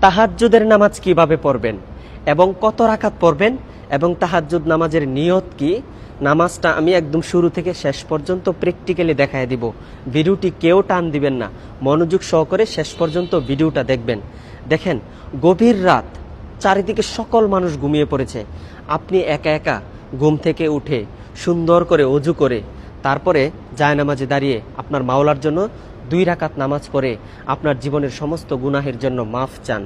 তাহাজ্জুদের নামাজ কিভাবে পড়বেন এবং কত রাকাত পড়বেন এবং তাহাজ্জুদ নামাজের নিয়ত কি, নামাজটা আমি একদম শুরু থেকে শেষ পর্যন্ত প্র্যাকটিক্যালি দেখায় দিব। ভিডিওটি কেউ টান দিবেন না, মনোযোগ সহকারে শেষ পর্যন্ত ভিডিওটা দেখবেন। দেখেন, গভীর রাত, চারিদিকে সকল মানুষ ঘুমিয়ে পড়েছে, আপনি একা একা ঘুম থেকে উঠে সুন্দর করে অজু করে তারপরে জায়নামাজে দাঁড়িয়ে আপনার মাওলার জন্য 2 রাকাত নামাজ পড়ে আপনার জীবনের সমস্ত গুনাহের জন্য মাফ চান।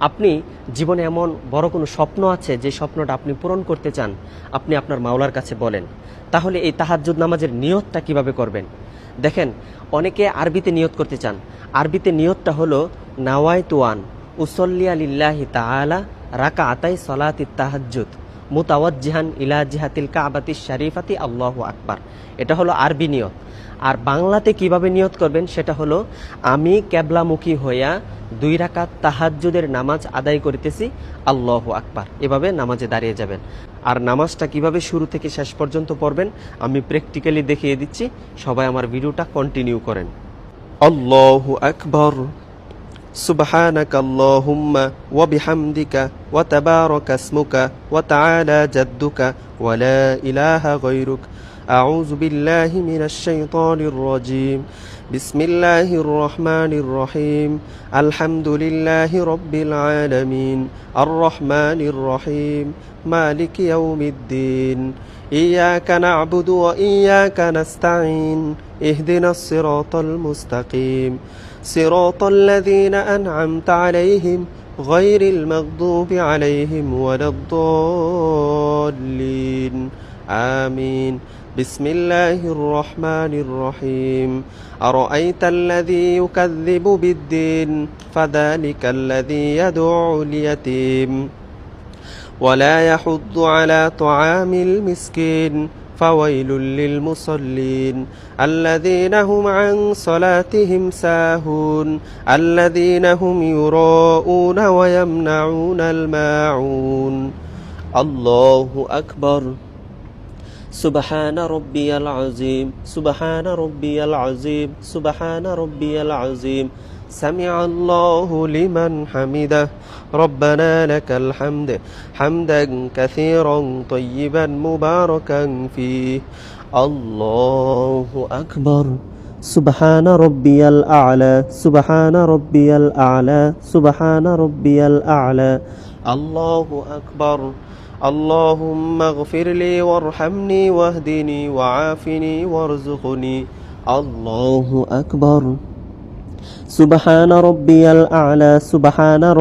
আপনি জীবনে এমন বড় কোনো স্বপ্ন আছে যে স্বপ্নটা আপনি পূরণ করতে চান, আপনি আপনার মাওলার কাছে বলেন। তাহলে এই তাহাজ্জুদ নামাজের নিয়তটা কিভাবে করবেন? দেখেন, অনেকে আরবিতে নিয়ত করতে চান। আরবিতে নিয়তটা হলো নাওয়াইতু আন উসল্লিয়া লিল্লাহি তাআলা রাকাআতাই সলাতিত তাহাজ্জুদ মুতাওয়াজ্জিহান ইলা জিহাতিল কাবাতিশ শরীফাতি আল্লাহু আকবার। এটা হলো আরবি নিয়ত। আর বাংলাতে কিভাবে নিয়ত করবেন সেটা হলো, আমি কেবলামুখী হইয়া 2 রাকাত তাহাজ্জুদের নামাজ আদায় করিতেছি, আল্লাহু আকবার। এভাবে নামাজে দাঁড়িয়ে যাবেন। আর নামাজটা কিভাবে শুরু থেকে শেষ পর্যন্ত পড়বেন আমি প্র্যাকটিক্যালি দেখিয়ে দিচ্ছি, সবাই আমার ভিডিওটা কন্টিনিউ করেন। আল্লাহু আকবার, সুবহানাকা আল্লাহুম্মা ওয়া বিহামদিকা ওয়া তাবারাকা ইসমুকা ওয়া তাআলা জাদ্দুকা ওয়া লা ইলাহা গায়রুক। আউযু বিল্লাহি মিনাশ শাইতানির রাজীম। বিসমিল্লাহির রহমানির রহিম। আলহামদুলিল্লাহি রাব্বিল আলামিন। আর রহমানির রহিম। মালিকি ইয়াউমিদ্দিন। ইয়াকা না'বুদু ওয়া ইয়াকা নাস্তাঈন। ইহদিনাস সিরাতাল মুস্তাকিম। সিরাতাল লাযীনা আন'আমতা আলাইহিম গায়রিল মাগদুবি আলাইহিম ওয়ালাদ-দাল্লিন। আমিন। বিসমিল্লাহির রহমানির রহিম। আরাআইতাল্লাযী ইউকাযযিবু বিদ্দীন ফাযালিকাল্লাযী ইয়াদউল ইয়াতীম ওয়া লা ইয়াহুদ্দু আলা তুআমিল মিসকিন ফাওয়াইলুল লিল মুসাল্লিন আল্লাযীনা হুম আন সালাতিহিম সাহুন আল্লাযীনা হুম ইউরাউনা ওয়া ইয়ামনাউনাল মাউন। আল্লাহু আকবার। সুবহানা রাব্বিয়াল আযীম, সুবহানা রাব্বিয়াল আযীম, সুবহানা রাব্বিয়াল আযীম। সামিআল্লাহু লিমান হামিদাহ। রব্বানা লাকাল হামদ হামদান কাসীরান তাইয়িবান মুবারাকান ফীহি। আল্লাহু আকবার। সুবহানা রাব্বিয়াল আ'লা, সুবহানা রাব্বিয়াল আ'লা, সুবহানা রাব্বিয়াল আ'লা। আল্লাহু আকবার। اللهم اغفر لي وارحمني واهدني وعافني وارزقني. الله أكبر. سبحان ربي الأعلى، سبحان ربي